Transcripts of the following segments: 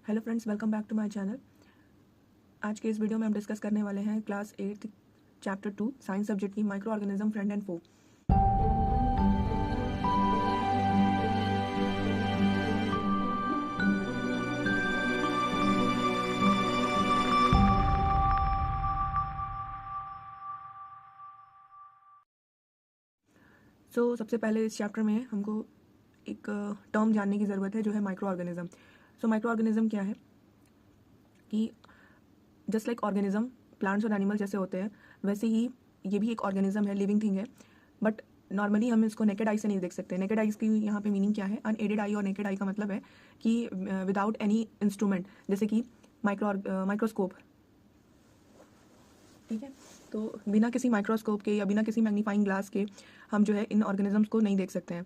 Hello friends, welcome back to my channel. आज के इस वीडियो में हम डिस्कस करने वाले हैं क्लास 8 चैप्टर 2 साइंस सब्जेक्ट की माइक्रो ऑर्गेनिज्म फ्रेंड एंड फो। सबसे पहले इस चैप्टर में हमको एक टर्म जानने की ज़रूरत है जो है माइक्रो ऑर्गेनिज्म। माइक्रो ऑर्गेनिज्म क्या है कि जस्ट लाइक ऑर्गेनिज्म प्लांट्स और एनिमल जैसे होते हैं, वैसे ही ये भी एक ऑर्गेनिज्म है, लिविंग थिंग है। बट नॉर्मली हम इसको नेकेड आई से नहीं देख सकते। नेकेड आईज की यहाँ पे मीनिंग क्या है? अनएडेड आई और नेकेड आई का मतलब है कि विदाउट एनी इंस्ट्रूमेंट, जैसे कि माइक्रोस्कोप। ठीक है, तो बिना किसी माइक्रोस्कोप के या बिना किसी मैग्नीफाइंग ग्लास के हम जो है इन ऑर्गेनिजम्स को नहीं देख सकते हैं।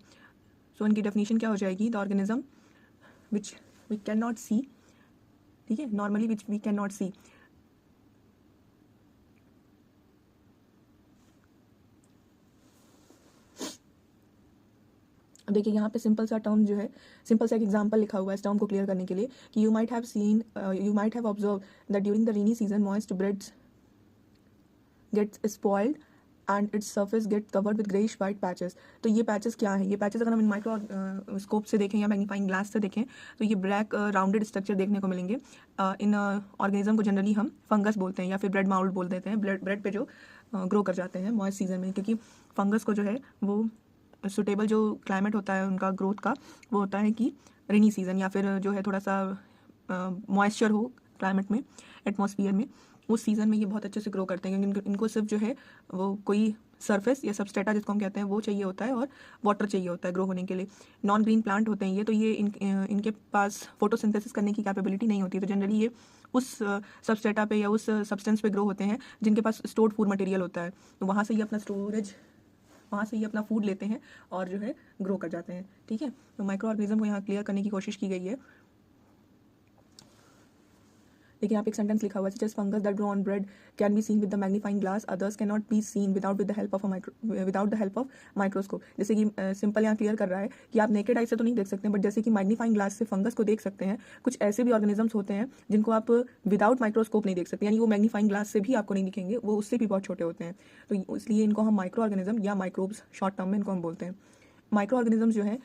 इनकी डेफिनेशन क्या हो जाएगी? The organism which we can not see, ठीक है, normally which we can not see. अब देखिए यहाँ पे सिंपल सा टर्म जो है, सिंपल सा एक एग्जांपल लिखा हुआ है इस टर्म को क्लियर करने के लिए कि you might have observe that during the rainy season moist breads gets spoiled and its surface get covered with greyish white patches. तो ये पैचेस क्या है? ये पैचेस अगर हम इन माइक्रो स्कोप से देखें या मैग्नीफाइंग ग्लास से देखें तो ये ब्लैक राउंडेड स्ट्रक्चर देखने को मिलेंगे। इन ऑर्गेनिज्म को जनरली हम फंगस बोलते हैं या फिर ब्रेड माउल्ड बोल देते हैं, ब्रेड पे जो ग्रो कर जाते हैं मॉइस्ट सीजन में, क्योंकि फंगस को जो है वो सुटेबल जो क्लाइमेट होता है उनका ग्रोथ का, वो होता है कि रेनी सीजन या फिर जो है थोड़ा सा मॉइस्चर हो क्लाइमेट में, एटमॉस्फियर में, उस सीज़न में ये बहुत अच्छे से ग्रो करते हैं, क्योंकि इनको सिर्फ जो है वो कोई सरफेस या सबस्ट्रेटा जिसको हम कहते हैं वो चाहिए होता है और वाटर चाहिए होता है ग्रो होने के लिए। नॉन ग्रीन प्लांट होते हैं ये, तो ये इनके पास फोटोसिंथेसिस करने की कैपेबिलिटी नहीं होती, तो जनरली ये उस सबस्ट्रेटा पे या उस सब्सटेंस पे ग्रो होते हैं जिनके पास स्टोर्ड फूड मटेरियल होता है। तो वहाँ से ये अपना स्टोरेज, वहाँ से ये अपना फूड लेते हैं और जो है ग्रो कर जाते हैं। ठीक है, तो माइक्रो ऑर्गेनिज्म को यहाँ क्लियर करने की कोशिश की गई है। देखिए यहाँ पे एक सेंटेंस लिखा हुआ है, just fungus that grow on bread can be seen with the magnifying glass, others can not be seen without the help of microscope. जैसे कि सिंपल यहाँ क्लियर कर रहा है कि आप नेकेड आई से तो नहीं देख सकते, बट जैसे कि मैग्नीफाइंग ग्लास से फंगस को देख सकते हैं, कुछ ऐसे भी ऑर्गेनिजम्स होते हैं जिनको आप विदाउट माइक्रोस्कोप नहीं देख सकते, यानी वो मैग्नीफाइंग ग्लास से भी आपको नहीं दिखेंगे, वो उससे भी बहुत छोटे होते हैं। तो इसलिए इनको हम माइक्रो ऑर्गेनिज्म या माइक्रोब्स शॉर्ट टर्म में इनको हम बोलते हैं। माइक्रो ऑर्गेनिजम्स जो है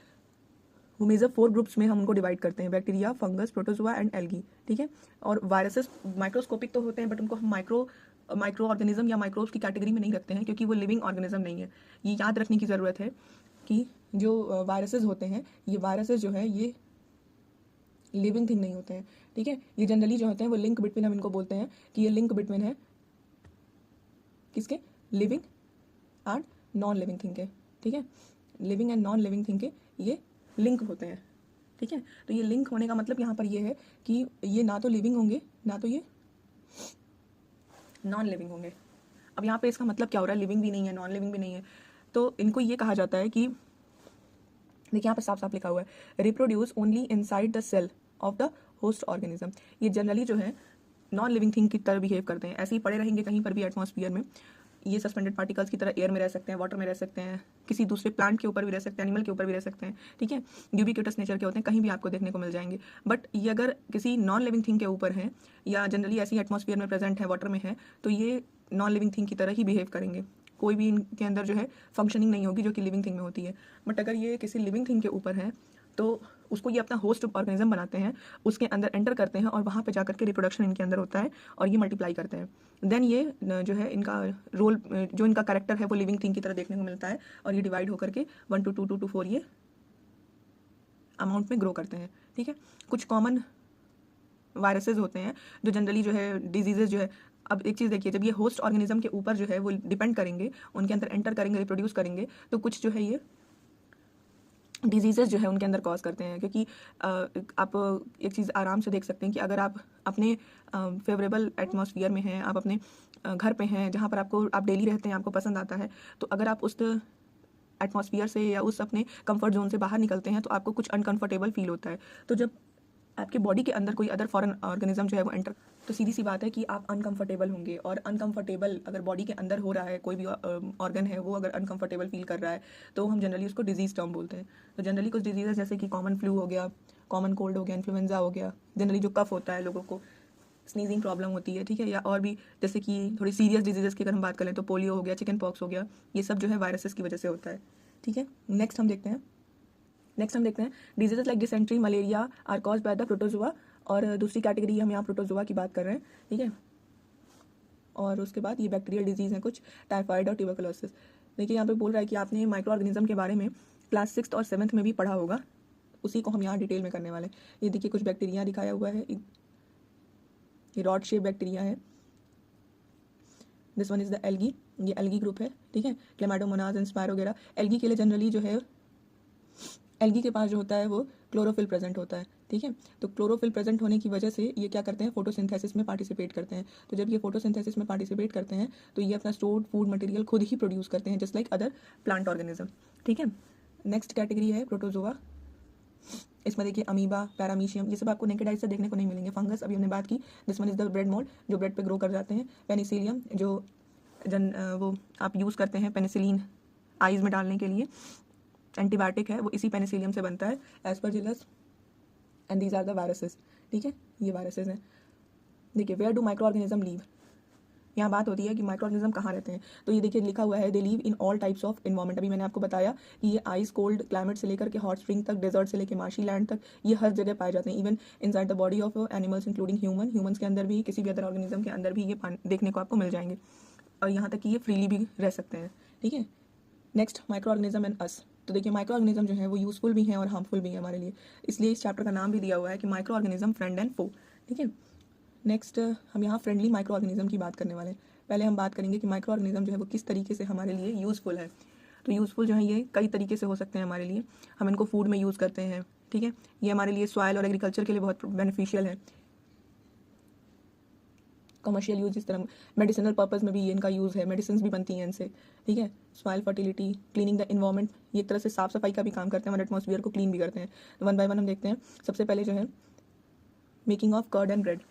वो मेजर 4 ग्रुप्स में हम उनको डिवाइड करते हैं, bacteria, fungus, protozoa and algae. ठीक है, और वायरसेस माइक्रोस्कोपिक तो होते हैं, बट उनको हम माइक्रो ऑर्गेनिज्म या माइक्रोब्स की कैटेगरी में नहीं रखते हैं, क्योंकि वो लिविंग ऑर्गेनिज्म नहीं है। ये याद रखने की ज़रूरत है कि जो वायरसेस होते हैं, ये वायरसेस जो है ये लिविंग थिंग नहीं होते हैं। ठीक है, ये जनरली जो होते हैं वो लिंक बिटवीन, हम इनको बोलते हैं कि ये लिंक बिटवीन है किसके? Living and non living thing के। ठीक है, living and non living thing के ये लिंक होते हैं। ठीक है, तो ये लिंक होने का मतलब यहाँ पर ये है कि ये ना तो लिविंग होंगे ना तो ये नॉन लिविंग होंगे। अब यहाँ पे इसका मतलब क्या हो रहा है? लिविंग भी नहीं है, नॉन लिविंग भी नहीं है, तो इनको ये कहा जाता है कि देखिए यहाँ पर साफ साफ लिखा हुआ है, reproduce only inside the cell of the host organism. ये जनरली जो है नॉन लिविंग थिंग की तरह बिहेव करते हैं, ऐसे ही पड़े रहेंगे कहीं पर भी एटमॉस्फेयर में। ये सस्पेंडेड पार्टिकल्स की तरह एयर में रह सकते हैं, वाटर में रह सकते हैं, किसी दूसरे प्लांट के ऊपर भी रह सकते हैं, एनिमल के ऊपर भी रह सकते हैं। ठीक है, यूबिक्यूटस नेचर के होते हैं, कहीं भी आपको देखने को मिल जाएंगे। बट ये अगर किसी नॉन लिविंग थिंग के ऊपर है या जनरली ऐसी एटमॉस्फेयर में प्रेजेंट है, वाटर में है, तो ये नॉन लिविंग थिंग की तरह ही बिहेव करेंगे। कोई भी इनके अंदर जो है फंक्शनिंग नहीं होगी जो कि लिविंग थिंग में होती है। बट अगर ये किसी लिविंग थिंग के ऊपर है तो उसको ये अपना होस्ट ऑर्गेनिज्म बनाते हैं, उसके अंदर एंटर करते हैं और वहाँ पे जाकर के रिप्रोडक्शन इनके अंदर होता है और ये मल्टीप्लाई करते हैं। देन ये जो है इनका रोल, जो इनका कैरेक्टर है वो लिविंग थिंग की तरह देखने को मिलता है और ये डिवाइड होकर के 1 to 2 to 4 ये अमाउंट में ग्रो करते हैं। ठीक है, कुछ कॉमन वायरसेस होते हैं जो जनरली जो है डिजीजेज जो है, अब एक चीज़ देखिए, जब ये होस्ट ऑर्गेनिज्म के ऊपर जो है वो डिपेंड करेंगे, उनके अंदर एंटर करेंगे, रिप्रोड्यूस करेंगे, तो कुछ जो है ये डिजीजेस जो है उनके अंदर कॉज करते हैं। क्योंकि आप एक चीज़ आराम से देख सकते हैं कि अगर आप अपने फेवरेबल एटमॉस्फियर में हैं, आप अपने घर पे हैं जहाँ पर आप डेली रहते हैं, आपको पसंद आता है, तो अगर आप उस एटमॉस्फियर से या उस अपने कंफर्ट जोन से बाहर निकलते हैं तो आपको कुछ अनकंफर्टेबल फील होता है। तो जब आपके बॉडी के अंदर कोई अदर फॉरेन ऑर्गेनिज्म जो है वो एंटर, तो सीधी सी बात है कि आप अनकंफर्टेबल होंगे। और अनकंफर्टेबल अगर बॉडी के अंदर हो रहा है, कोई भी ऑर्गन है वो अगर अनकंफर्टेबल फील कर रहा है, तो हम जनरली उसको डिजीज टर्म बोलते हैं। तो जनरली कुछ डिजीजेस जैसे कि कॉमन फ्लू हो गया, कॉमन कोल्ड हो गया, इन्फ्लुएंजा हो गया, जनरली जो कफ होता है लोगों को, स्नीजिंग प्रॉब्लम होती है, ठीक है, या और भी जैसे कि थोड़ी सीरियस डिजीजेस की अगर हम बात करें तो पोलियो हो गया, चिकन पॉक्स हो गया, ये सब जो है वायरसेस की वजह से होता है, ठीक है। नेक्स्ट हम देखते हैं diseases like dysentery, malaria are cause by the protozoa, और दूसरी कैटेगरी हम यहाँ प्रोटोजोआ की बात कर रहे हैं, ठीक है। और उसके बाद ये बैक्टीरियल डिजीज़ हैं कुछ, टाइफाइड और ट्यूबरकुलोसिस। देखिए यहाँ पे बोल रहा है कि आपने माइक्रो ऑर्गेनिज्म के बारे में क्लास 6th और 7th में भी पढ़ा होगा, उसी को हम यहाँ डिटेल में करने वाले हैं। ये देखिए कुछ बैक्टीरिया दिखाया हुआ है, ये रॉड शेप बैक्टीरिया है, this one is the algae, ये एल्गी ग्रुप है, ठीक है। Chlamydomonas and spirogyra. एल्गी के लिए जनरली जो है, एल्गी के पास जो होता है वो क्लोरोफिल प्रेजेंट होता है, ठीक है। तो क्लोरोफिल प्रेजेंट होने की वजह से ये क्या करते हैं, फोटोसिंथेसिस में पार्टिसिपेट करते हैं। तो जब ये फोटोसिंथेसिस में पार्टिसिपेट करते हैं तो ये अपना स्टोर्ड फूड मटेरियल खुद ही प्रोड्यूस करते हैं, just like other plant organism, ठीक है। नेक्स्ट कैटेगरी है प्रोटोजोआ। इसमें देखिए अमीबा, पैरामीशियम, ये सब आपको नेकेड आई से देखने को नहीं मिलेंगे। फंगस अभी हमने बात की, this one is the bread mould, जो ब्रेड पे ग्रो कर जाते हैं। पेनिसिलियम, जो वो आप यूज़ करते हैं पेनिसिलिन आइज़ में डालने के लिए, एंटीबायोटिक है, वो इसी पेनिसिलियम से बनता है। Aspergillus and these are the viruses, ठीक है, ये वायरसेस हैं। देखिए where do micro organism live, यहाँ बात होती है कि माइक्रो ऑर्गेनिज्म कहाँ रहते हैं, तो ये देखिए लिखा हुआ है they live in all types of environment. अभी मैंने आपको बताया कि ये आइस कोल्ड क्लाइमेट से लेकर के हॉट स्प्रिंग तक, डेजर्ट से लेकर मार्शी लैंड तक, ये हर जगह पाए जाते हैं। Even inside the body of animals including humans के अंदर भी, किसी भी अदर ऑर्गेनिज्म के अंदर भी ये देखने को आपको मिल जाएंगे, और यहाँ तक कि ये फ्रीली भी रह सकते हैं, ठीक है। नेक्स्ट माइक्रो ऑर्गेनिज्म एंड अस। तो देखिए माइक्रो ऑर्गेनिज्म जो है वो यूजफुल भी हैं और हार्मफुल भी हैं हमारे लिए, इसलिए इस चैप्टर का नाम भी दिया हुआ है कि माइक्रो ऑर्गेनिज्म फ्रेंड एंड फो, ठीक है। नेक्स्ट हम यहाँ फ्रेंडली माइक्रो ऑर्गेनिज्म की बात करने वाले हैं। पहले हम बात करेंगे कि माइक्रो ऑर्गेनिज्म जो है वो किस तरीके से हमारे लिए यूज़फुल है। तो यूज़फुल जो है ये कई तरीके से हो सकते हैं हमारे लिए। हम इनको फूड में यूज़ करते हैं, ठीक है, ये हमारे लिए सॉइल और एग्रीकल्चर के लिए बहुत बेनिफिशियल है। कमर्शियल यूज, इस तरह मेडिसिनल पर्पज़ में भी ये इनका यूज़ है, मेडिसिन भी बनती हैं इनसे, ठीक है। Soil fertility, cleaning the environment, ये एक तरह से साफ सफाई का भी काम करते हैं, हमारे एटमॉस्फेयर को क्लीन भी करते हैं। तो वन बाय वन हम देखते हैं। सबसे पहले जो है making of curd and bread.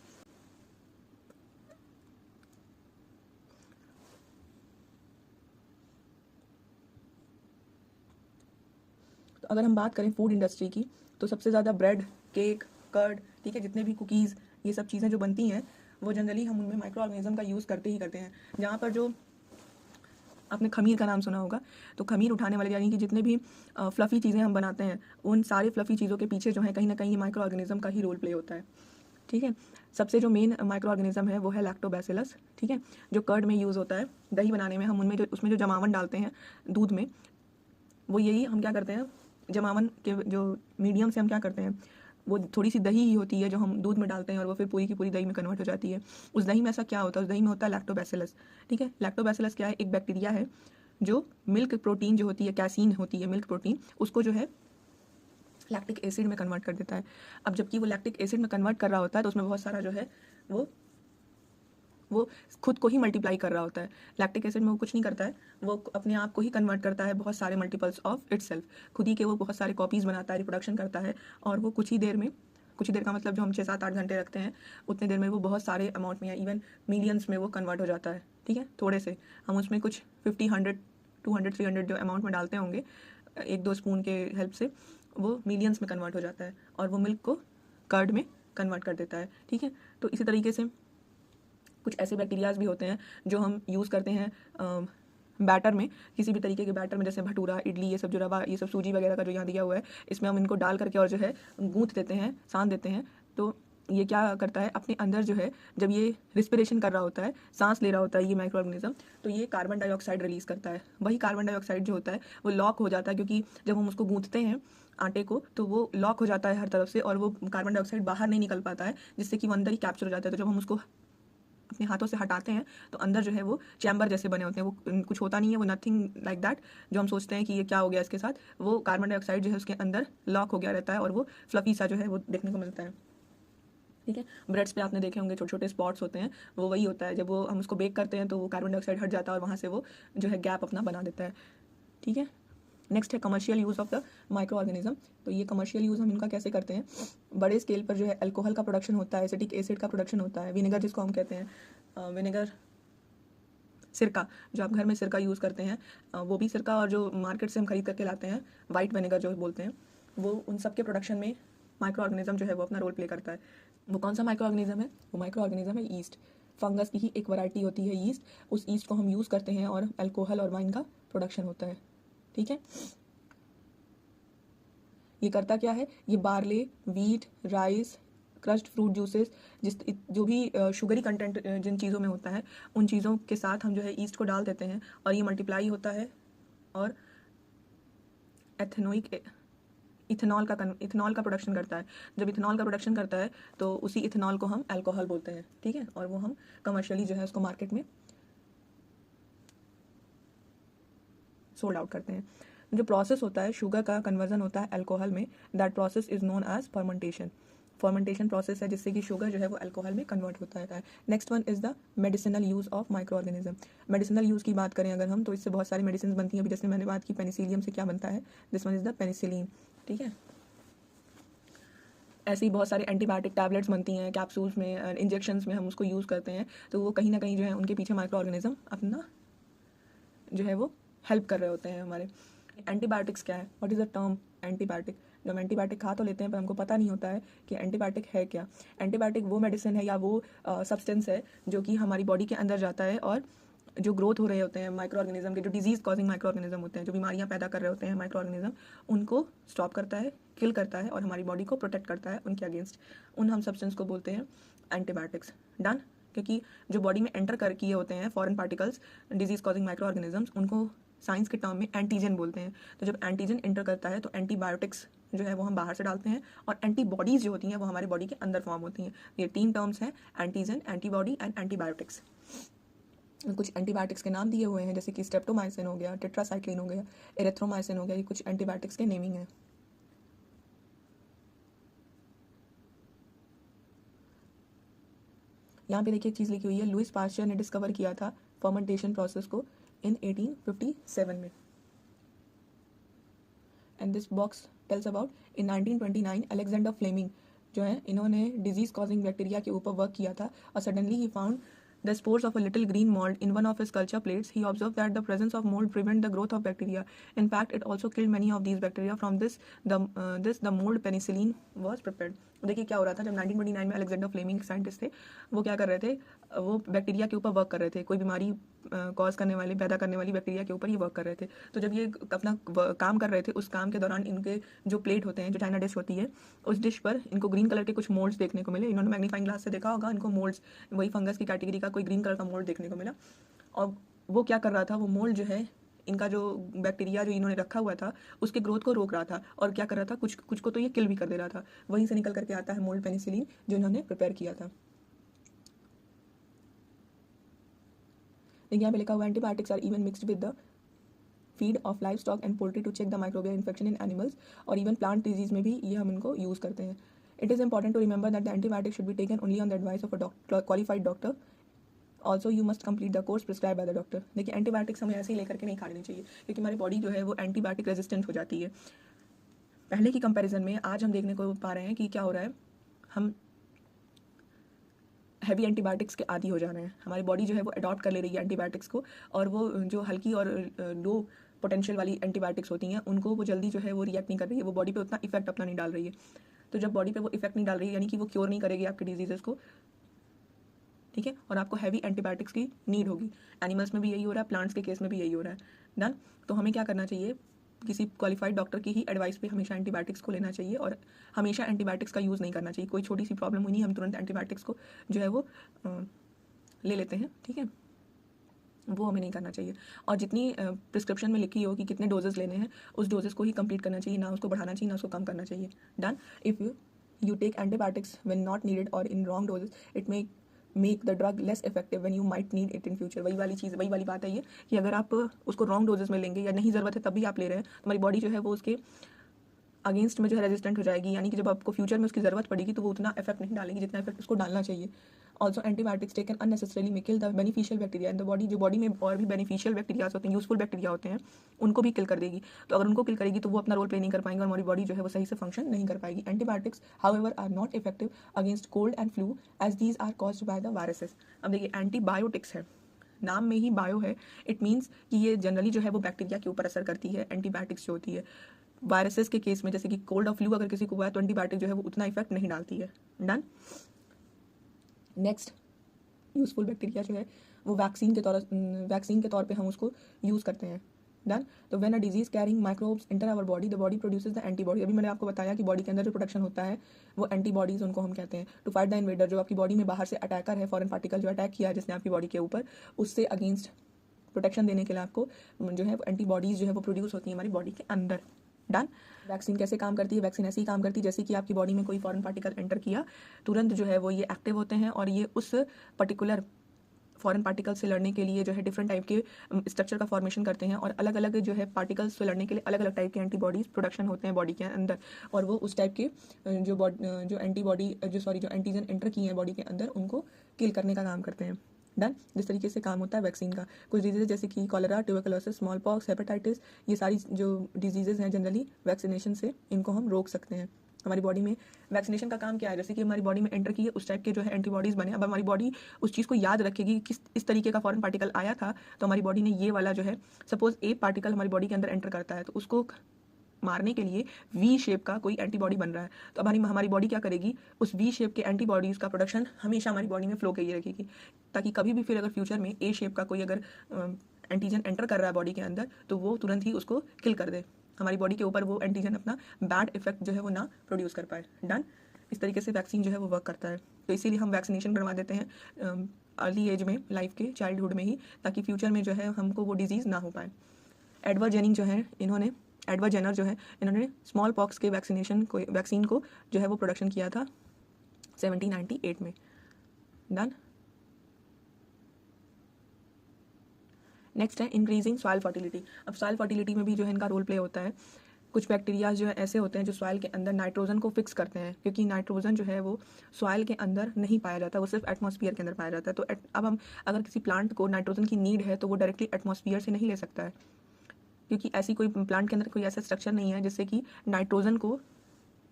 तो अगर हम बात करें फूड इंडस्ट्री की, तो सबसे ज़्यादा ब्रेड, केक, कर्ड, ठीक है, जितने भी कुकीज़, ये सब चीज़ें जो बनती हैं वो जनरली हम उनमें माइक्रो ऑर्गेनिज्म का यूज़ करते ही करते हैं। जहाँ पर जो आपने खमीर का नाम सुना होगा, तो खमीर उठाने वाले यानी कि जितने भी फ्लफ़ी चीज़ें हम बनाते हैं, उन सारी फ्लफ़ी चीज़ों के पीछे जो है कहीं ना कहीं माइक्रो ऑर्गेनिज्म का ही रोल प्ले होता है, ठीक है। सबसे जो मेन माइक्रो ऑर्गेनिज्म है वो है लैक्टोबैसिलस, ठीक है, जो कर्ड में यूज़ होता है। दही बनाने में हम उसमें जो जमावन डालते हैं दूध में, वो यही हम क्या करते हैं, जमावन के जो मीडियम से हम क्या करते हैं, वो थोड़ी सी दही ही होती है जो हम दूध में डालते हैं और वो फिर पूरी की पूरी दही में कन्वर्ट हो जाती है। उस दही में ऐसा क्या होता है, उस दही में होता है लैक्टोबैसिलस, ठीक है। लैक्टोबैसिलस क्या है, एक बैक्टीरिया है जो मिल्क प्रोटीन जो होती है, कैसीन होती है मिल्क प्रोटीन, उसको जो है लैक्टिक एसिड में कन्वर्ट कर देता है। अब जबकि वो लैक्टिक एसिड में कन्वर्ट कर रहा होता है तो उसमें बहुत सारा जो है वो खुद को ही मल्टीप्लाई कर रहा होता है। लैक्टिक एसिड में वो कुछ नहीं करता है, वो अपने आप को ही कन्वर्ट करता है बहुत सारे मल्टीपल्स ऑफ इटसेल्फ, खुद ही के वो बहुत सारे कॉपीज़ बनाता है, रिप्रोडक्शन करता है, और वो कुछ ही देर का मतलब जो हम 6-7-8 घंटे रखते हैं उतने देर में वो बहुत सारे अमाउंट में या इवन मिलियंस में वो कन्वर्ट हो जाता है, ठीक है। थोड़े से हम उसमें कुछ 50, 100, 200, 300 जो अमाउंट में डालते होंगे 1-2 स्पून के हेल्प से, वो मिलियंस में कन्वर्ट हो जाता है और वो मिल्क को कर्ड में कन्वर्ट कर देता है, ठीक है। तो इसी तरीके से कुछ ऐसे बैक्टीरियाज भी होते हैं जो हम यूज़ करते हैं बैटर में, किसी भी तरीके के बैटर में, जैसे भटूरा, इडली, ये सब जो रवा, ये सब सूजी वगैरह का जो यहाँ दिया हुआ है, इसमें हम इनको डाल करके और जो है गूँथ देते हैं, सान देते हैं। तो ये क्या करता है, अपने अंदर जो है जब ये रिस्पिरेशन कर रहा होता है, सांस ले रहा होता है ये माइक्रो ऑर्गेनिज्म, तो ये कार्बन डाइऑक्साइड रिलीज़ करता है। वही कार्बन डाइऑक्साइड जो होता है वो लॉक हो जाता है, क्योंकि जब हम उसको गूँथते हैं आटे को तो वो लॉक हो जाता है हर तरफ से और वो कार्बन डाइऑक्साइड बाहर नहीं निकल पाता है, जिससे कि वो अंदर ही कैप्चर हो जाता है। तो जब हम उसको अपने हाथों से हटाते हैं तो अंदर जो है वो चैम्बर जैसे बने होते हैं, वो कुछ होता नहीं है, वो नथिंग लाइक दैट, जो हम सोचते हैं कि ये क्या हो गया इसके साथ, वो कार्बन डाइऑक्साइड जो है उसके अंदर लॉक हो गया रहता है और वो फ्लफी सा जो है वो देखने को मिलता है, ठीक है। ब्रेड्स पे आपने देखे होंगे छोटे छोटे स्पॉट्स होते हैं, वो वही होता है, जब वो हम उसको बेक करते हैं तो वो कार्बन डाइऑक्साइड हट जाता है और वहाँ से वो जो है गैप अपना बना देता है, ठीक है। नेक्स्ट है commercial use of the micro organism. तो ये कमर्शियल यूज़ हम इनका कैसे करते हैं, बड़े स्केल पर जो है अल्कोहल का प्रोडक्शन होता है, एसिटिक एसिड का प्रोडक्शन होता है, विनेगर जिसको हम कहते हैं, विनेगर, सिरका, जो आप घर में सिरका यूज़ करते हैं, वो भी सिरका, और जो मार्केट से हम खरीद करके लाते हैं वाइट विनेगर जो बोलते हैं, वो उन सब के प्रोडक्शन में माइक्रो ऑर्गेनिज्म जो है वो अपना रोल प्ले करता है। वो कौन सा माइक्रो ऑर्गेनिज्म है? वो माइक्रो ऑर्गेनिज्म है ईस्ट। फंगस की ही एक वैरायटी होती है ईस्ट, उस ईस्ट को हम यूज़ करते हैं और अल्कोहल और वाइन का प्रोडक्शन होता है। ठीक है, ये करता क्या है? ये barley, wheat, rice, crushed fruit juices, जो भी शुगरी कंटेंट जिन चीज़ों में होता है उन चीज़ों के साथ हम जो है ईस्ट को डाल देते हैं और ये मल्टीप्लाई होता है और इथेनॉल का प्रोडक्शन करता है। जब इथेनॉल का प्रोडक्शन करता है तो उसी इथेनॉल को हम अल्कोहल बोलते हैं। ठीक है, और वो हम कमर्शियली जो है उसको मार्केट में सोल्ड आउट करते हैं। जो प्रोसेस होता है शुगर का कन्वर्जन होता है अल्कोहल में, that process is known as fermentation. Fermentation process है जिससे कि शुगर जो है वो अल्कोहल में कन्वर्ट होता है। Next one is the medicinal use of micro organism. Medicinal use की बात करें अगर हम, तो इससे बहुत सारी मेडिसिन बनती हैं। अभी जैसे मैंने बात की पेनिसिलियम से क्या बनता है, this one is the penicillin. ठीक है, ऐसे ही बहुत सारे एंटीबायोटिक टैबलेट्स बनती हैं, कैप्सूल्स में, इंजेक्शंस में हम उसको यूज़ करते हैं। तो वो कहीं ना कहीं जो है उनके पीछे माइक्रो ऑर्गेनिज्म अपना जो है वो हेल्प कर रहे होते हैं हमारे। एंटीबायोटिक्स क्या है? What is the term antibiotic? जब हम एंटीबायोटिक खा तो लेते हैं पर हमको पता नहीं होता है कि एंटीबायोटिक है क्या। एंटीबायोटिक वो मेडिसिन है या वो सब्सटेंस है जो कि हमारी बॉडी के अंदर जाता है और जो ग्रोथ हो रहे होते हैं माइक्रो ऑर्गेनिज्म के, जो डिजीज़ कॉजिंग माइक्रो ऑर्गेनिज्म होते हैं, जो बीमारियां पैदा कर रहे होते हैं माइक्रो ऑर्गेनिज्म, उनको स्टॉप करता है, किल करता है और हमारी बॉडी को प्रोटेक्ट करता है उनके अगेंस्ट। उन हम सब्सटेंस को बोलते हैं एंटीबायोटिक्स। डन। क्योंकि जो बॉडी में एंटर कर किए होते हैं foreign particles, disease causing micro organisms, उनको साइंस के टर्म में एंटीजन बोलते हैं। तो जब एंटीजन एंटर करता है तो एंटीबायोटिक्स जो है वो हम बाहर से डालते हैं और एंटीबॉडीज़ जो होती हैं वो हमारे बॉडी के अंदर फॉर्म होती हैं। ये 3 टर्म्स हैं, एंटीजन, एंटीबॉडी एंड एंटीबायोटिक्स। कुछ एंटीबायोटिक्स के नाम दिए हुए हैं जैसे कि स्ट्रेप्टोमाइसिन हो गया, टेट्रासाइक्लिन हो गया, एरिथ्रोमाइसिन हो गया। ये कुछ एंटीबायोटिक्स के नेमिंग है। यहाँ पे देखिए एक चीज़ लिखी हुई है, लुइस पास्चर ने डिस्कवर किया था फर्मेंटेशन प्रोसेस को इन 1857 में। And this box tells about in 1929 Alexander Fleming जो है, इन्होंने डिजीज कॉजिंग बैक्टीरिया के ऊपर वर्क किया था और suddenly he found the spores of a little green mold in one of his culture plates. He observed that the presence of mold prevent the growth of bacteria. In fact, it also killed many of these bacteria. From the mold penicillin was prepared. देखिए क्या हो रहा था जब 1929 में Alexander Fleming scientist थे, वो क्या कर रहे थे, वो बैक्टीरिया के ऊपर वर्क कर रहे थे, कोई बीमारी कॉज करने वाली, पैदा करने वाली बैक्टीरिया के ऊपर ये वर्क कर रहे थे। तो जब ये अपना काम कर रहे थे, उस काम के दौरान इनके जो प्लेट होते हैं, जो चाइना डिश होती है, उस डिश पर इनको ग्रीन कलर के कुछ मोल्ड्स देखने को मिले। इन्होंने मैग्नीफाइंग ग्लास से देखा होगा, इनको मोल्ड्स, वही फंगस की कैटेगरी का कोई ग्रीन कलर का मोल्ड देखने को मिला। और वो क्या कर रहा था, वो मोल्ड जो है, इनका जो बैक्टीरिया जो इन्होंने रखा हुआ था उसके ग्रोथ को रोक रहा था और क्या कर रहा था, कुछ कुछ को तो ये किल भी कर दे रहा था। वहीं से निकल करके आता है मोल्ड पेनिसिलिन जो इन्होंने प्रिपेयर किया था। यहाँ पे लिखा हुआ antibiotics are even mixed with the feed of livestock and poultry to check the microbial infection in animals, और इवन प्लांट डिजीज में भी ये हम इनको यूज़ करते हैं। It is important to remember that the antibiotic should be taken only on the advice of a qualified doctor. Also you must complete the course prescribe by the doctor. देखिए antibiotics हमें ऐसे ही लेकर के नहीं खानी चाहिए क्योंकि हमारी बॉडी जो है वो एंटीबायोटिक रेजिस्टेंट हो जाती है। पहले की कंपैरिजन में आज हम देखने को पा रहे हैं कि क्या हो रहा है, हम हैवी एंटीबायोटिक्स के आदी हो जा रहे हैं। हमारी बॉडी जो है वो अडॉप्ट कर ले रही है एंटीबायोटिक्स को, और वो जो हल्की और लो पोटेंशियल वाली एंटीबायोटिक्स होती हैं उनको वो जल्दी जो है वो रिएक्ट नहीं कर रही है, वो बॉडी पे उतना इफेक्ट अपना नहीं डाल रही है। तो जब बॉडी पे वो इफेक्ट नहीं डाल रही है यानी कि वो क्योर नहीं करेगी आपके डिजीजेस को, ठीक है, और आपको हैवी एंटीबायोटिक्स की नीड होगी। एनिमल्स में भी यही हो रहा है, प्लांट्स के केस में भी यही हो रहा है। डन। तो हमें क्या करना चाहिए, किसी क्वालिफाइड डॉक्टर की ही एडवाइस पे हमेशा एंटीबायोटिक्स को लेना चाहिए और हमेशा एंटीबायोटिक्स का यूज़ नहीं करना चाहिए। कोई छोटी सी प्रॉब्लम हुई नहीं, हम तुरंत एंटीबायोटिक्स को जो है वो ले लेते हैं, ठीक है, वो हमें नहीं करना चाहिए। और जितनी प्रिस्क्रिप्शन में लिखी हो कि कितने डोजेस लेने हैं, उस डोजेस को ही कंप्लीट करना चाहिए, ना उसको बढ़ाना चाहिए ना उसको कम करना चाहिए। Done. If you take antibiotics when not needed और in wrong doses, it may make the drug less effective when you might need it in future. वही वाली चीज़, वही वाली बात है ये कि अगर आप उसको रॉन्ग डोजेस में लेंगे या नहीं ज़रूरत है तब भी आप ले रहे हैं, तो हमारी बॉडी जो है वो उसके अगेंस्ट में जो है रेजिस्टेंट हो जाएगी, यानी कि जब आपको फ्यूचर में उसकी ज़रूरत पड़ेगी तो वो उतना इफेक्ट नहीं डालेगी जितना इफेक्ट उसको डालना चाहिए। Also antibiotics taken unnecessarily may kill the beneficial bacteria in the body. जो बॉडी में और भी बेनिफिशियल बैक्टीरियाज होते हैं, यूजफुल बैक्टीरिया होते हैं, उनको भी किल कर देगी। तो अगर उनको किल करेगी तो वो अपना रोल प्ले नहीं कर पाएंगे और हमारी बॉडी जो है वो सही से फंक्शन नहीं कर पाएगी। Antibiotics however are not effective against cold and flu as these are caused by the viruses. अब देखिए एंटीबायोटिक्स है, नाम में ही बायो है, इट मीन्स कि ये जनरली जो है वो बैक्टीरिया के ऊपर असर करती है। एंटीबायोटिक्स जो होती है वायरसेस के केस में जैसे कि कोल्ड और फ्लू अगर किसी को हुआ है तो एंटीबायोटिक जो है वो उतना इफेक्ट नहीं डालती है। डन। नेक्स्ट यूजफुल बैक्टीरिया जो है वो वैक्सीन के तौर पे हम उसको यूज़ करते हैं। डन। तो when a disease carrying microbes enter our body the body produces the antibody. अभी मैंने आपको बताया कि बॉडी के अंदर जो प्रोडक्शन होता है वो एंटीबॉडीज उनको हम कहते हैं। टू फाइट द इन्वेडर, जो आपकी बॉडी में बाहर से अटैकर है, फॉरेन पार्टिकल जो अटैक किया है जिसने आपकी बॉडी के ऊपर, उससे अगेंस्ट प्रोटेक्शन देने के लिए आपको जो है एंटीबॉडीज जो है वो प्रोड्यूस होती है हमारी बॉडी के अंदर। डन। वैक्सीन कैसे काम करती है? वैक्सीन ऐसे ही काम करती है जैसे कि आपकी बॉडी में कोई फॉरेन पार्टिकल एंटर किया, तुरंत जो है वो ये एक्टिव होते हैं और ये उस पर्टिकुलर फॉरेन पार्टिकल से लड़ने के लिए जो है डिफरेंट टाइप के स्ट्रक्चर का फॉर्मेशन करते हैं और अलग अलग जो है पार्टिकल्स से लड़ने के लिए अलग अलग टाइप के एंटीबॉडीज प्रोडक्शन होते हैं बॉडी के अंदर, और वो उस टाइप के जो एंटीजन एंटर किए हैं बॉडी के अंदर उनको किल करने का काम करते हैं। डन। जिस तरीके से काम होता है वैक्सीन का। कुछ डिजीज़ जैसे कि cholera, tuberculosis, small pox, hepatitis, ये सारी जो डिजीज़ हैं जनरली वैक्सीनेशन से इनको हम रोक सकते हैं। हमारी बॉडी में वैक्सीनेशन का काम क्या है? जैसे कि हमारी बॉडी में एंटर किए उस टाइप के जो है एंटीबॉडीज़ बने। अब हमारी बॉडी उस चीज़ को याद रखेगी किस इस तरीके का फॉरेन पार्टिकल आया था, तो हमारी बॉडी ने ये वाला जो है सपोज ए पार्टिकल हमारी बॉडी के अंदर एंटर करता है तो उसको मारने के लिए वी शेप का कोई एंटीबॉडी बन रहा है, तो अब हमारी बॉडी क्या करेगी, उस वी शेप के एंटीबॉडीज़ का प्रोडक्शन हमेशा हमारी बॉडी में फ्लो किए रखेगी, ताकि कभी भी फिर अगर फ्यूचर में ए शेप का कोई अगर एंटीजन एंटर कर रहा है बॉडी के अंदर तो वो तुरंत ही उसको किल कर दे, हमारी बॉडी के ऊपर वो एंटीजन अपना बैड इफेक्ट जो है वो ना प्रोड्यूस कर पाए। डन। इस तरीके से वैक्सीन जो है वो वर्क करता है। तो इसीलिए हम वैक्सीनेशन करवा देते हैं अर्ली एज में, लाइफ के चाइल्डहुड में ही, ताकि फ्यूचर में जो है हमको वो डिजीज़ ना हो पाए। एडवर्ड जेनर जो है इन्होंने स्मॉल पॉक्स के वैक्सीन को जो है वो प्रोडक्शन किया था 1798 में। डन। नेक्स्ट है इंक्रीजिंग सॉइल फर्टिलिटी। अब सॉइल फर्टिलिटी में भी जो है इनका रोल प्ले होता है। कुछ बैक्टीरिया जो है ऐसे होते हैं जो सॉइल के अंदर नाइट्रोजन को फिक्स करते हैं, क्योंकि नाइट्रोजन जो है वो सॉइल के अंदर नहीं पाया जाता, वो सिर्फ एटमॉस्फेयर के अंदर पाया जाता है। तो अब हम अगर किसी प्लांट को नाइट्रोजन की नीड है तो वो डायरेक्टली एटमॉस्फेयर से नहीं ले सकता है, क्योंकि ऐसी कोई प्लांट के अंदर कोई ऐसा स्ट्रक्चर नहीं है जिससे कि नाइट्रोजन को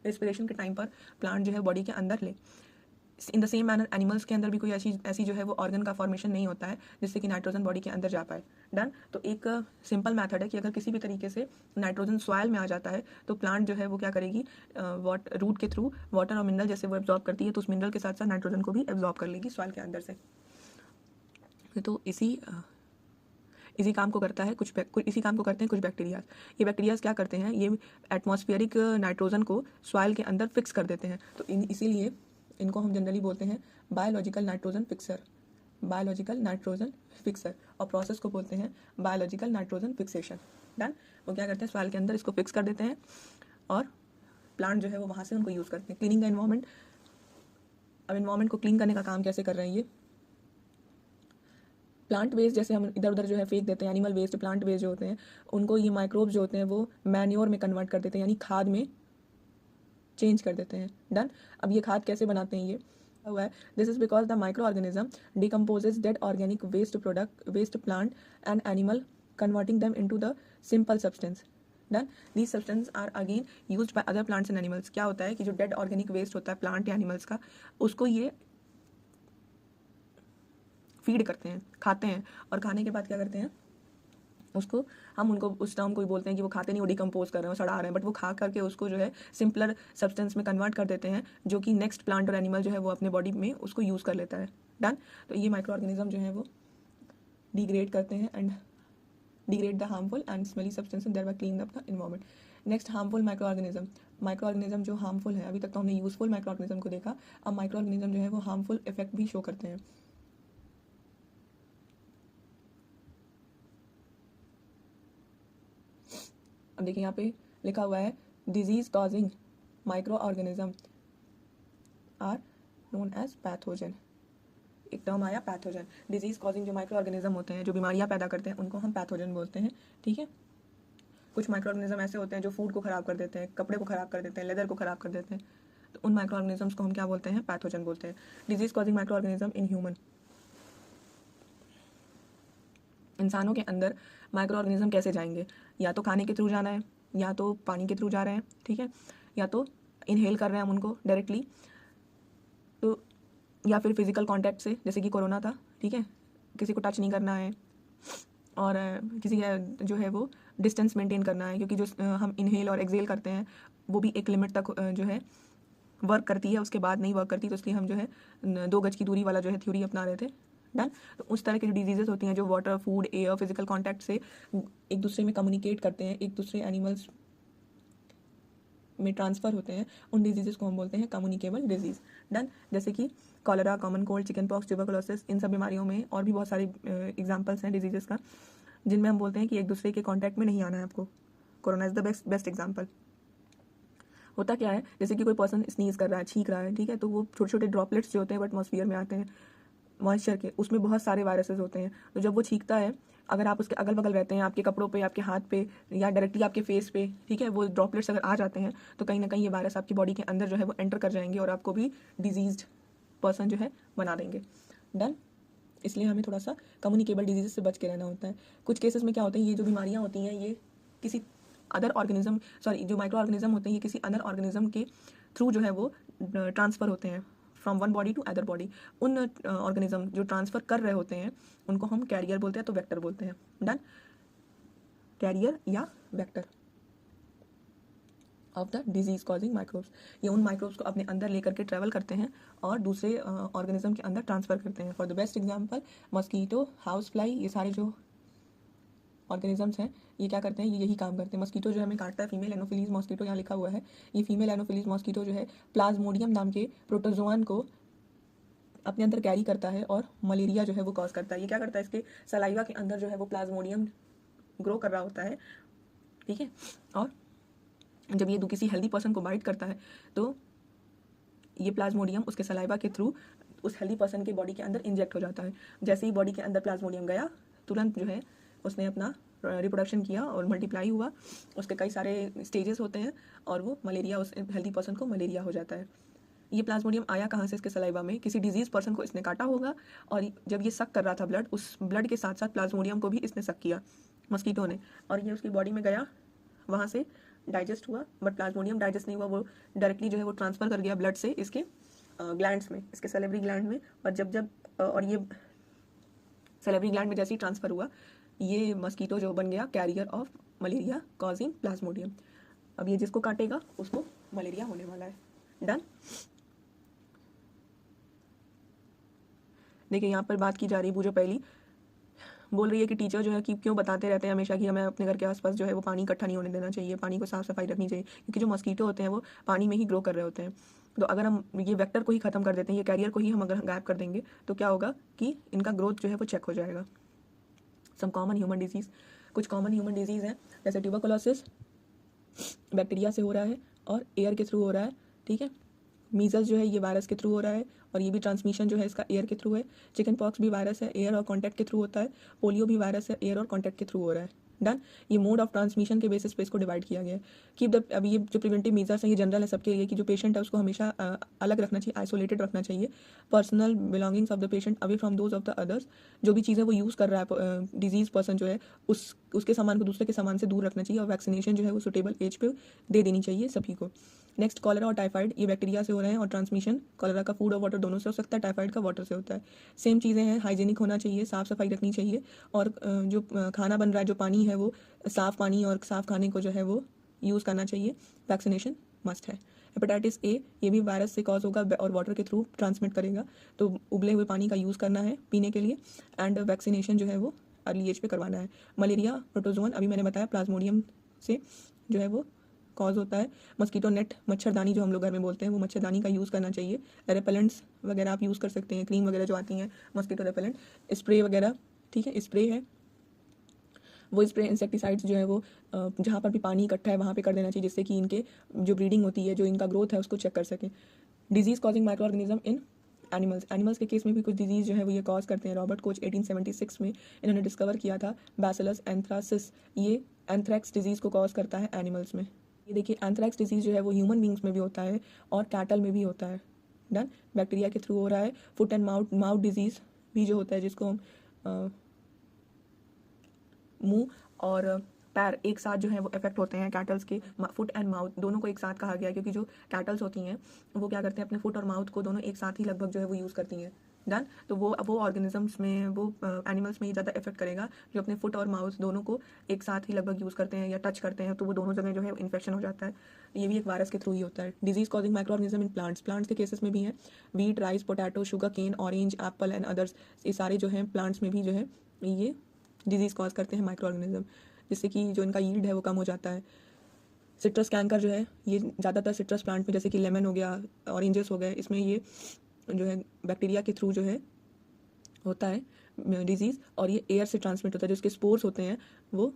रेस्पिरेशन के टाइम पर प्लांट जो है बॉडी के अंदर ले। In the same manner animals के अंदर भी कोई ऐसी जो है वो ऑर्गन का फॉर्मेशन नहीं होता है जिससे कि नाइट्रोजन बॉडी के अंदर जा पाए। डन। तो एक सिंपल मेथड है कि अगर किसी भी तरीके से नाइट्रोजन सॉइल में आ जाता है तो प्लांट जो है वो क्या करेगी, रूट के थ्रू वाटर और मिनरल जैसे वो एब्जॉर्ब करती है, तो उस मिनरल के साथ साथ नाइट्रोजन को भी एब्जॉर्ब कर लेगी सॉइल के अंदर से। तो इसी काम को करता है इसी काम को करते हैं कुछ बैक्टीरियाज। ये बैक्टीरियाज क्या करते हैं, ये एटमॉस्फेरिक नाइट्रोजन को सॉइल के अंदर फिक्स कर देते हैं। तो इसीलिए इनको हम जनरली बोलते हैं बायोलॉजिकल नाइट्रोजन फिक्सर, और प्रोसेस को बोलते हैं बायोलॉजिकल नाइट्रोजन फिक्सेशन। डन। वो क्या करते हैं, सॉइल के अंदर इसको फिक्स कर देते हैं और प्लांट जो है वो वहाँ से उनको यूज़ करते हैं। Cleaning the environment. अब एनवायरनमेंट को क्लीन करने का काम कैसे कर रहे हैं ये, प्लांट वेस्ट जैसे हम इधर उधर जो है फेंक देते हैं, एनिमल वेस्ट, प्लांट वेस्ट जो होते हैं उनको ये माइक्रोब्स जो होते हैं वो मैन्योर में कन्वर्ट कर देते हैं, यानी खाद में चेंज कर देते हैं। डन। अब ये खाद कैसे बनाते हैं ये हुआ है, this is because the micro organism decomposes dead organic waste plant and animal converting them into the simple substance. Done. These substance are again used by other plants and animals. क्या होता है कि जो डेड ऑर्गेनिक वेस्ट होता है plant या animals का, उसको ये फीड करते हैं, खाते हैं, और खाने के बाद क्या करते हैं उसको उनको उस टर्म को भी बोलते हैं कि वो खाते नहीं, वो डिकम्पोज कर रहे हैं, सड़ा रहे हैं, बट वो खा करके उसको जो है सिंपलर सब्सटेंस में कन्वर्ट कर देते हैं, जो कि नेक्स्ट प्लांट और एनिमल जो है वो अपने बॉडी में उसको यूज़ कर लेता है। डन। तो ये माइक्रो ऑर्गेनिज्म जो है वो डिग्रेड करते हैं and degrade the harmful and smelly substance and thereby clean up the environment. Next harmful micro organism जो हार्मफुल है, अभी तक तो हमने यूजफुल माइक्रो ऑर्गेनिज्म को देखा, अब माइक्रो ऑर्गेनिज्म जो है वो हार्मफुल इफेक्ट भी शो करते हैं। अब देखिए यहाँ पे लिखा हुआ है disease causing micro organism are known as pathogen. एक टर्म आया पैथोजन। डिजीज कॉजिंग जो माइक्रो ऑर्गेनिज्म होते हैं, जो बीमारियां पैदा करते हैं, उनको हम पैथोजन बोलते हैं। ठीक है। कुछ माइक्रो ऑर्गेनिज्म ऐसे होते हैं जो फूड को खराब कर देते हैं, कपड़े को खराब कर देते हैं, लेदर को खराब कर देते हैं, तो उन माइक्रो ऑर्गेनिज्म्स को हम क्या बोलते हैं, पैथोजन बोलते हैं। Disease causing micro organism in human, इंसानों के अंदर माइक्रो ऑर्गेनिज्म कैसे जाएंगे, या तो खाने के थ्रू जाना है, या तो पानी के थ्रू जा रहे हैं, ठीक है, या तो इनहेल कर रहे हैं हम उनको डायरेक्टली, तो या फिर फिजिकल कांटेक्ट से, जैसे कि कोरोना था, ठीक है, किसी को टच नहीं करना है, और किसी जो है वो डिस्टेंस मेंटेन करना है, क्योंकि जो हम इनहेल और एक्सेल करते हैं वो भी एक लिमिट तक जो है वर्क करती है, उसके बाद नहीं वर्क करती, तो इसलिए हम जो है 2 गज की दूरी वाला जो है थ्योरी अपना रहे थे। डन। तो उस तरह की जो डिजीजेस होती हैं जो water, food, air, physical contact से एक दूसरे में कम्युनिकेट करते हैं, एक दूसरे एनिमल्स में ट्रांसफ़र होते हैं, उन डिजीज़ को हम बोलते हैं कम्युनिकेबल डिजीज़। डन। जैसे कि cholera, common cold, chickenpox, tuberculosis, इन सब बीमारियों में और भी बहुत सारे एग्जांपल्स हैं डिजीज़ का, जिनमें हम बोलते हैं कि एक दूसरे के कॉन्टैक्ट में नहीं आना है आपको। Corona is the best example. होता क्या है, जैसे कि कोई पर्सन स्नीज कर रहा है, छींक रहा है, ठीक है, तो वो छोटे छोटे ड्रॉपलेट्स जो होते हैं वो एटमॉस्फियर में आते हैं मॉइस्चर के, उसमें बहुत सारे वायरसेस होते हैं। तो जब वो छींकता है, अगर आप उसके अगल बगल रहते हैं, आपके कपड़ों पे, आपके हाथ पे या डायरेक्टली आपके फेस पे, ठीक है, वो ड्रॉपलेट्स अगर आ जाते हैं तो कहीं ना कहीं ये वायरस आपकी बॉडी के अंदर जो है वो एंटर कर जाएंगे और आपको भी डिजीज्ड पर्सन जो है बना देंगे। डन। इसलिए हमें थोड़ा सा कम्युनिकेबल डिजीज से बच के रहना होता है। कुछ केसेस में क्या होता है, ये जो बीमारियाँ होती हैं ये किसी अदर ऑर्गेनिज्म, सॉरी, जो माइक्रो ऑर्गेनिज्म होते हैं ये किसी अदर ऑर्गेनिज्म के थ्रू जो है वो ट्रांसफ़र होते हैं from one body to other body. उन ऑर्गेनिज्म जो ट्रांसफ़र कर रहे होते हैं उनको हम कैरियर बोलते हैं, तो वेक्टर बोलते हैं। डन। कैरियर या vector of the disease causing microbes, ये उन माइक्रोब्स को अपने अंदर लेकर के ट्रैवल करते हैं और दूसरे ऑर्गेनिज्म के अंदर ट्रांसफ़र करते हैं। For the best example, mosquito, house fly, ये सारे जो ऑर्गेनिजम्स हैं ये क्या करते हैं, ये यही काम करते हैं। मस्कीटो जो हमें काटता है, फीमेल एनोफिलीज मॉस्किटो यहाँ लिखा हुआ है, ये फीमेल एनोफिलीज मॉस्किटो जो है प्लाज्मोडियम नाम के प्रोटोजोआन को अपने अंदर कैरी करता है और मलेरिया जो है वो कॉज करता है। ये क्या करता है, इसके सलाइवा के अंदर जो है वो प्लाज्मोडियम ग्रो कर रहा होता है, ठीक है, और जब ये किसी हेल्दी पर्सन को बाइट करता है तो ये प्लाज्मोडियम उसके सलाइवा के थ्रू उस हेल्दी पर्सन के बॉडी के अंदर इंजेक्ट हो जाता है। जैसे ही बॉडी के अंदर प्लाज्मोडियम गया, तुरंत जो है उसने अपना रिप्रोडक्शन किया और मल्टीप्लाई हुआ, उसके कई सारे स्टेजेस होते हैं और वो मलेरिया, उस हेल्दी पर्सन को मलेरिया हो जाता है। ये प्लाज्मोडियम आया कहाँ से, इसके सलाइवा में किसी डिजीज पर्सन को इसने काटा होगा और जब ये सक कर रहा था ब्लड, उस ब्लड के साथ साथ प्लाज्मोडियम को भी इसने सक किया मस्कीटो ने, और ये उसकी बॉडी में गया, वहाँ से डाइजेस्ट हुआ, बट प्लाज्मोडियम डाइजेस्ट नहीं हुआ, वो डायरेक्टली जो है वो ट्रांसफ़र कर गया ब्लड से इसके ग्लैंड्स में, इसके सेलेब्री ग्लैंड में, और जब और ये सेलेब्री ग्लैंड में जैसे ही ट्रांसफ़र हुआ, ये मस्कीटो जो बन गया carrier of malaria causing Plasmodium. अब ये जिसको काटेगा उसको मलेरिया होने वाला है। डन। देखिए यहाँ पर बात की जा रही, वो जो पहली बोल रही है कि टीचर जो है कि क्यों बताते रहते हैं हमेशा कि हमें अपने घर के आसपास जो है वो पानी इकट्ठा नहीं होने देना चाहिए, पानी को साफ सफाई रखनी चाहिए, क्योंकि जो मस्कीटो होते हैं वो पानी में ही ग्रो कर रहे होते हैं। तो अगर हम ये वेक्टर को ही ख़त्म कर देते हैं, ये कैरियर को ही हम अगर गायब कर देंगे तो क्या होगा कि इनका ग्रोथ जो है वो चेक हो जाएगा। सम कॉमन ह्यूमन डिजीज़, कुछ कॉमन ह्यूमन डिजीज़ हैं जैसे ट्यूबरकुलोसिस बैक्टीरिया से हो रहा है और एयर के थ्रू हो रहा है, ठीक है। मीजल्स जो है ये वायरस के थ्रू हो रहा है और ये भी ट्रांसमिशन जो है इसका एयर के थ्रू है। चिकन पॉक्स भी वायरस है, एयर और कॉन्टैक्ट के थ्रू होता है। पोलियो भी वायरस है, एयर और कॉन्टैक्ट के थ्रू हो रहा है। डन। ये मोड ऑफ ट्रांसमिशन के बेसिस पे इसको डिवाइड किया गया है कि अभी ये जो प्रिवेंटिव मेजर्स हैं ये जनरल है सबके लिए कि जो पेशेंट है उसको हमेशा अलग रखना चाहिए, आइसोलेटेड रखना चाहिए। Personal belongings of the patient away from those of the others, जो भी चीज़ें वो यूज़ कर रहा है डिजीज पर्सन जो है उसके सामान को दूसरे के सामान से दूर रखना चाहिए, और वैक्सीनेशन जो है वो सुटेबल एज पे दे देनी चाहिए सभी को। नेक्स्ट, कॉलरा और टाइफाइड, ये बैक्टीरिया से हो रहे हैं और ट्रांसमिशन कॉलरा का फूड और वाटर दोनों से हो सकता है, टाइफाइड का वाटर से होता है। सेम चीज़ें हैं, हाइजीनिक होना चाहिए, साफ़ सफाई रखनी चाहिए, और जो खाना बन रहा है, जो पानी है वो साफ़ पानी और साफ़ खाने को जो है वो यूज़ करना चाहिए। वैक्सीनेशन मस्ट है। हेपेटाइटिस ए, ये भी वायरस से कॉज होगा और वाटर के थ्रू ट्रांसमिट करेगा, तो उबले हुए पानी का यूज़ करना है पीने के लिए, एंड वैक्सीनेशन जो है वो अर्ली एज पे करवाना है। मलेरिया प्रोटोजोन अभी मैंने बताया प्लाज्मोडियम से जो है वो कॉज होता है। मस्कीटो नेट, मच्छरदानी जो हम लोग घर में बोलते हैं, वो मच्छरदानी का यूज़ करना चाहिए। रेपेलेंट्स वगैरह आप यूज़ कर सकते हैं, क्रीम वगैरह जो आती हैं मस्कीटो रेपेलेंट, स्प्रे वगैरह, ठीक है, स्प्रे है वो स्प्रे इंसेक्टिसाइड्स जो है वो जहाँ पर भी पानी इकट्ठा है वहाँ पे कर देना चाहिए, जिससे कि इनके जो ब्रीडिंग होती है, जो इनका ग्रोथ है उसको चेक कर सकें। डिजीज़ कॉजिंग माइक्रो ऑर्गेनिज्म इन एनिमल्स के केस में भी कुछ डिजीज़ जो है वो ये कॉज करते हैं। रॉबर्ट कोच 1876 में इन्होंने डिस्कवर किया था बैसिलस एंथ्रासिस, ये एंथ्रैक्स डिजीज़ को कॉज करता है एनिमल्स में। ये देखिए एंथ्रैक्स डिजीज़ जो है वो ह्यूमन बींग्स में भी होता है और कैटल में भी होता है। डन। बैक्टीरिया के थ्रू हो रहा है। फुट एंड माउथ डिजीज़ भी जो होता है, जिसको हम मुंह और पैर एक साथ जो है वो इफेक्ट होते हैं कैटल्स के। फुट एंड माउथ दोनों को एक साथ कहा गया क्योंकि जो कैटल्स होती हैं वो क्या करते हैं, अपने फुट और माउथ को दोनों एक साथ ही लगभग जो है वो यूज़ करती हैं। डन। तो वो ऑर्गेनिजम्स में, वो एनिमल्स में ये ज़्यादा इफेक्ट करेगा जो अपने फुट और माउथ दोनों को एक साथ ही लगभग यूज़ करते हैं या टच करते हैं, तो वो दोनों जगह जो है इन्फेक्शन हो जाता है। ये भी एक वायरस के थ्रू ही होता है। Disease causing micro organism in plants, plants के केसेस में भी है। Wheat, rice, potato, sugarcane, orange, apple and others, ये सारे जो हैं प्लांट्स में भी जो है ये डिजीज़ कॉज करते हैं माइक्रो ऑर्गेनिज्म, जिससे कि जो इनका यील्ड है वो कम हो जाता है। सिट्रस कैंकर जो है ये ज़्यादातर सिट्रस प्लांट में, जैसे कि लेमन हो गया, ऑरेंजेस हो गए, इसमें ये जो है बैक्टीरिया के थ्रू जो है होता है डिजीज़, और ये एयर से ट्रांसमिट होता है। जो इसके स्पोर्स होते हैं वो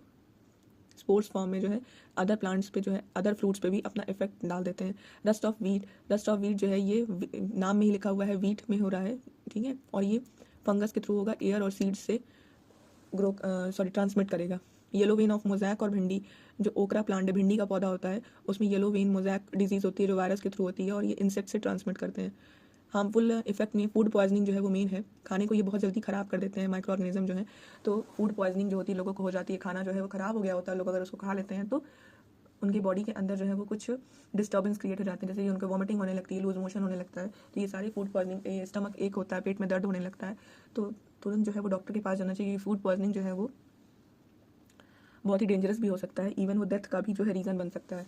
स्पोर्ट्स फॉर्म में जो है अदर प्लांट्स पे जो है अदर फ्रूट्स पे भी अपना इफेक्ट डाल देते हैं। Dust of wheat, dust of wheat जो है ये नाम में ही लिखा हुआ है वीट में हो रहा है, ठीक है, और ये फंगस के थ्रू होगा, एयर और सीड्स से ट्रांसमिट करेगा। येलो वेन ऑफ मोजैक और भिंडी, जो ओकरा प्लांट है, भिंडी का पौधा होता है, उसमें येलो वेन मोजैक डिजीज़ होती है जो वायरस के थ्रू होती है और ये इंसेक्ट से ट्रांसमिट करते हैं। हार्मफुल इफेक्ट नहीं, फूड पॉइजनिंग जो है वो मेन है, खाने को ये बहुत जल्दी ख़राब कर देते हैं माइक्रो ऑर्गेनिज्म जो है। तो फूड पॉइजनिंग जो होती है लोगों को हो जाती है, खाना जो है वो ख़राब हो गया होता है, लोग अगर उसको खा लेते हैं तो उनकी बॉडी के अंदर जो है वो कुछ डिस्टर्बेंस क्रिएट हो जाते हैं, जैसे कि उनको वॉमिटिंग होने लगती है, लूज मोशन होने लगता है। तो ये सारी फूड पॉइजनिंग, स्टमक एक होता है, पेट में दर्द होने लगता है, तो तुरंत जो है वो डॉक्टर के पास जाना चाहिए। फूड पॉइजनिंग जो है वो बहुत ही डेंजरस भी हो सकता है, इवन वो डेथ का भी जो है रीज़न बन सकता है।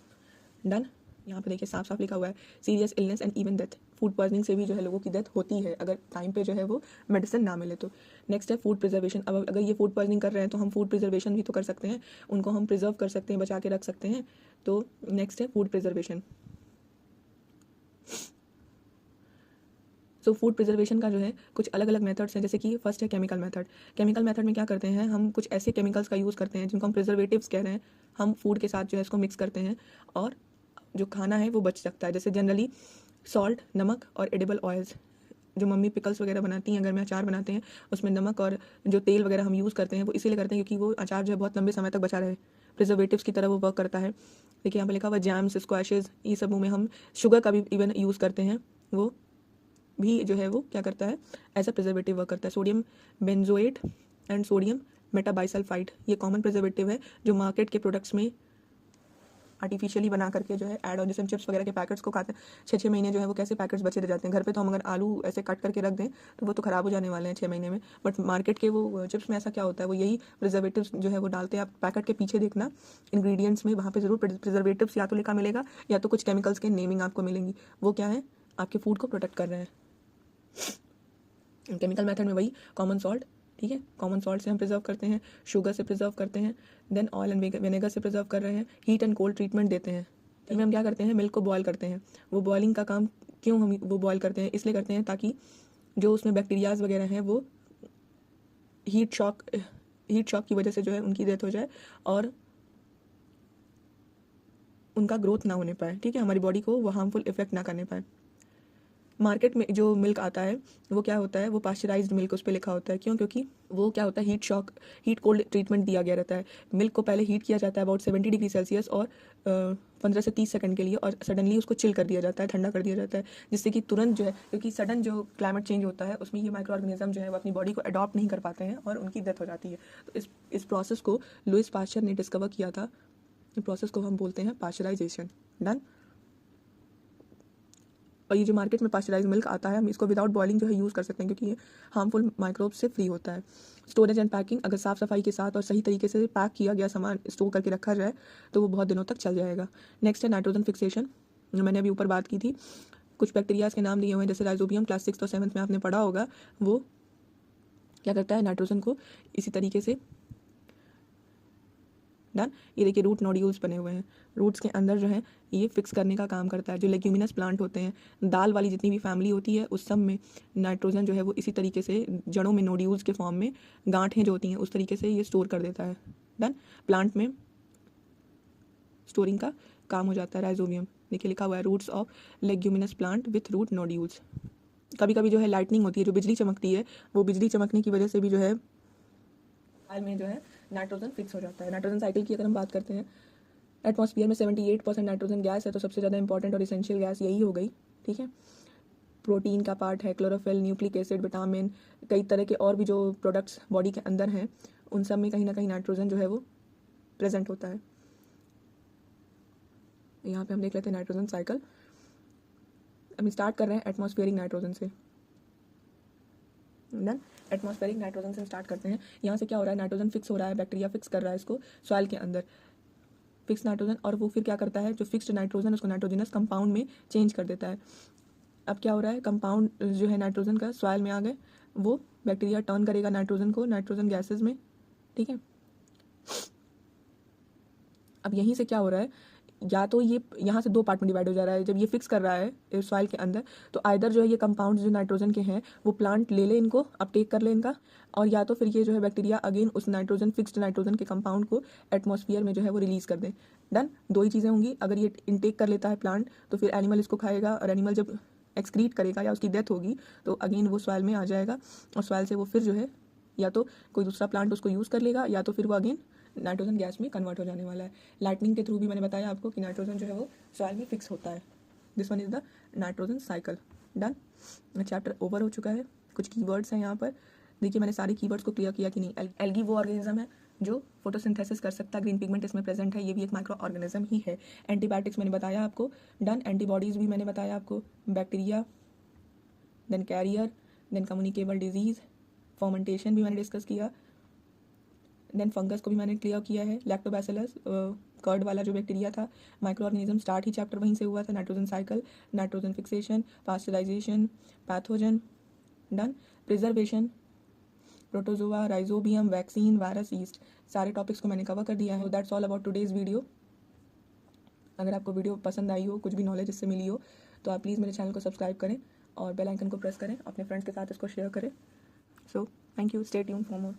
डन। यहाँ पे देखिए साफ साफ लिखा हुआ है serious illness and even death, food poisoning से भी जो है लोगों की डेथ होती है अगर टाइम पे जो है वो मेडिसिन ना मिले तो। नेक्स्ट है फूड प्रिजर्वेशन। अब अगर ये फूड पॉइजनिंग कर रहे हैं तो हम फूड प्रिजर्वेशन भी तो कर सकते हैं, उनको हम प्रिजर्व कर सकते हैं, बचा के रख सकते हैं। तो नेक्स्ट है food preservation. So food preservation का जो है कुछ अलग अलग मेथड्स हैं, जैसे कि फर्स्ट है केमिकल मेथड। केमिकल मेथड में क्या करते हैं, हम कुछ ऐसे केमिकल्स का यूज़ करते हैं जिनको हम प्रिजर्वेटिव्स कह रहे हैं, हम फूड के साथ जो है इसको मिक्स करते हैं और जो खाना है वो बच सकता है। जैसे जनरली सॉल्ट, नमक और एडिबल ऑयल्स, जो मम्मी पिकल्स वगैरह बनाती हैं, अगर मैं अचार बनाते हैं उसमें नमक और जो तेल वगैरह हम यूज़ करते हैं वो इसीलिए करते हैं क्योंकि वो अचार जो है बहुत लंबे समय तक बचा रहे, प्रिजर्वेटिव्स की तरह वो वर्क करता है। देखिए यहाँ पे लिखा हुआ जैम्स, स्क्वैशेस, ये सब में हम शुगर का भी इवन यूज़ करते हैं, वो भी जो है वो क्या करता है, एज अ प्रिजर्वेटिव वर्क करता है। Sodium benzoate and sodium metabisulphide, ये कॉमन प्रिजर्वेटिव है जो मार्केट के प्रोडक्ट्स में आर्टिफिशियली बना करके जो है ऐड ऑन, जैसे हम चिप्स वगैरह के पैकेट्स को खाते हैं 6-6 महीने जो है वो कैसे पैकेट्स बचे रह जाते हैं। घर पे तो हम अगर आलू ऐसे कट करके रख दें तो वो तो ख़राब हो जाने वाले हैं 6 महीने में, बट मार्केट के वो चिप्स में ऐसा क्या होता है, वो यही प्रिजर्वेटिव्स जो है वो डालते हैं। आप पैकेट के पीछे देखना इंग्रेडिएंट्स में, वहाँ पे ज़रूर प्रिजर्वेटिव्स या तो लिखा मिलेगा या तो कुछ केमिकल्स के नेमिंग आपको मिलेंगी, वो क्या है, आपके फूड को प्रोटेक्ट कर रहे हैं। केमिकल मेथड में वही कॉमन सॉल्ट, ठीक है, कॉमन सॉल्ट से हम प्रिजर्व करते हैं, शुगर से प्रिजर्व करते हैं, देन ऑयल एंड विनेगर से प्रिजर्व कर रहे हैं, हीट एंड कोल्ड ट्रीटमेंट देते हैं। इसमें हम क्या करते हैं, मिल्क को बॉयल करते हैं। वो बॉयलिंग का काम क्यों हम वो बॉयल करते हैं, इसलिए करते हैं ताकि जो उसमें बैक्टीरियाज वगैरह हैं वो हीट शॉक की वजह से जो है उनकी डेथ हो जाए और उनका ग्रोथ ना होने पाए, ठीक है, हमारी बॉडी को वो हार्मफुल इफेक्ट ना करने पाए। मार्केट में जो मिल्क आता है वो क्या होता है, वो पास्चराइज्ड मिल्क उस पर लिखा होता है, क्यों, क्योंकि वो क्या होता है, हीट कोल्ड ट्रीटमेंट दिया गया रहता है। मिल्क को पहले हीट किया जाता है अबाउट 70 डिग्री सेल्सियस और 15 से 30 सेकंड के लिए, और सडनली उसको चिल कर दिया जाता है, ठंडा कर दिया जाता है, जिससे कि तुरंत जो है, क्योंकि सडन जो क्लाइमेट चेंज होता है उसमें ये माइक्रो ऑर्गेनिज्म जो है वो अपनी बॉडी को अडॉप्ट नहीं कर पाते हैं और उनकी डेथ हो जाती है। तो इस प्रोसेस को लुइस पास्चर ने डिस्कवर किया था। इस प्रोसेस को हम बोलते हैं पास्चराइजेशन। डन। और ये जो मार्केट में पास्चराइज मिल्क आता है हम इसको विदाउट बॉइलिंग जो है यूज़ कर सकते हैं क्योंकि ये हार्मफुल माइक्रोब्स से फ्री होता है। स्टोरेज एंड पैकिंग, अगर साफ़ सफाई के साथ और सही तरीके से पैक किया गया सामान स्टोर करके रखा जाए तो वो बहुत दिनों तक चल जाएगा। नेक्स्ट है नाइट्रोजन फिक्सेशन, जो मैंने अभी ऊपर बात की थी। कुछ बैक्टीरियाज के नाम दिए हुए हैं, जैसे राइजोबियम, क्लास 6 और 7 में आपने पढ़ा होगा, वो क्या करता है, नाइट्रोजन को इसी तरीके से। डन। ये देखिए रूट नोड्यूल्स बने हुए हैं, रूट्स के अंदर जो है ये फिक्स करने का काम करता है। जो लेग्यूमिनस प्लांट होते हैं, दाल वाली जितनी भी फैमिली होती है उस सब में नाइट्रोजन जो है वो इसी तरीके से जड़ों में नोड्यूल्स के फॉर्म में, गांठें जो होती हैं उस तरीके से ये स्टोर कर देता है। डन। प्लांट में स्टोरिंग का काम हो जाता है राइजोबियम। देखिए लिखा हुआ है roots of leguminous plant with root nodules. कभी कभी जो है लाइटनिंग होती है, जो बिजली चमकती है, वो बिजली चमकने की वजह से भी जो है दाल में जो है नाइट्रोजन फिक्स हो जाता है। नाइट्रोजन साइकिल की अगर हम बात करते हैं, एटमॉस्फेयर में 78% नाइट्रोजन गैस है, तो सबसे ज़्यादा इंपॉर्टेंट और इसेंशियल गैस यही हो गई, ठीक है। प्रोटीन का पार्ट है, क्लोरोफिल, न्यूक्लिक एसिड, विटामिन, कई तरह के और भी जो प्रोडक्ट्स बॉडी के अंदर हैं उन सब में कहीं ना कहीं नाइट्रोजन जो है वो प्रेजेंट होता है। यहाँ पे हम देख लेते हैं नाइट्रोजन साइकिल। हम स्टार्ट कर रहे हैं एटमॉस्फेरिक नाइट्रोजन से। देन एटमॉस्फेरिक नाइट्रोजन से स्टार्ट करते हैं। यहाँ से क्या हो रहा है, नाइट्रोजन फिक्स हो रहा है, बैक्टीरिया फिक्स कर रहा है इसको सॉइल के अंदर, फिक्स नाइट्रोजन, और वो फिर क्या करता है, जो फिक्स्ड नाइट्रोजन उसको नाइट्रोजनस कंपाउंड में चेंज कर देता है। अब क्या हो रहा है, कंपाउंड जो है नाइट्रोजन का सॉइल में आ गए, वो बैक्टीरिया टर्न करेगा नाइट्रोजन को नाइट्रोजन गैसेज में, ठीक है। अब यहीं से क्या हो रहा है, या तो ये यहाँ से दो पार्ट में डिवाइड हो जा रहा है। जब ये फिक्स कर रहा है सॉइल के अंदर, तो आइदर जो है ये कंपाउंड जो नाइट्रोजन के हैं वो प्लांट ले ले इनको, अपटेक कर ले इनका, और या तो फिर ये जो है बैक्टीरिया अगेन उस नाइट्रोजन फिक्स्ड नाइट्रोजन के कंपाउंड को एटमॉस्फेयर में जो है वो रिलीज कर दे। डन, दो ही चीज़ें होंगी। अगर ये इनटेक कर लेता है प्लांट तो फिर एनिमल इसको खाएगा, और एनिमल जब एक्सक्रीट करेगा या उसकी डेथ होगी तो अगेन वो सॉइल में आ जाएगा, और सॉइल से वो फिर जो है या तो कोई दूसरा प्लांट उसको यूज़ कर लेगा, या तो फिर वो अगेन नाइट्रोजन गैस में कन्वर्ट हो जाने वाला है। लाइटनिंग के थ्रू भी मैंने बताया आपको कि नाइट्रोजन जो है वो सॉइल में फिक्स होता है। This one is the nitrogen cycle. Done, chapter over हो चुका है। कुछ कीवर्ड्स हैं यहाँ पर, देखिए मैंने सारे कीवर्ड्स को क्लियर किया कि नहीं। एल्गी वो ऑर्गेनिज्म है जो फोटोसिंथेसिस कर सकता है, ग्रीन पिगमेंट इसमें प्रेजेंट है, ये भी एक माइक्रो ऑर्गेनिज्म ही है। एंटीबायोटिक्स मैंने बताया आपको। डन, एंटीबॉडीज़ भी मैंने बताया आपको। Bacteria, then carrier, then communicable disease, fermentation भी मैंने डिस्कस किया। देन फंगस को भी मैंने क्लियर किया है, लैक्टोबैसिलस कर्ड वाला जो बैक्टीरिया था। माइक्रो ऑर्गेनिज्म स्टार्ट ही चैप्टर वहीं से हुआ था। Nitrogen cycle, nitrogen fixation, pasteurization, pathogen. Done, preservation, protozoa, rhizobium, vaccine, virus, yeast, सारे टॉपिक्स को मैंने कवर कर दिया है। That's all about today's video. अगर आपको वीडियो पसंद आई हो, कुछ भी नॉलेज इससे मिली हो, तो आप प्लीज़ मेरे चैनल को सब्सक्राइब करें और बेल आइकन को प्रेस करें, अपने फ्रेंड्स के साथ इसको शेयर करें। So thank you, stay tuned for more.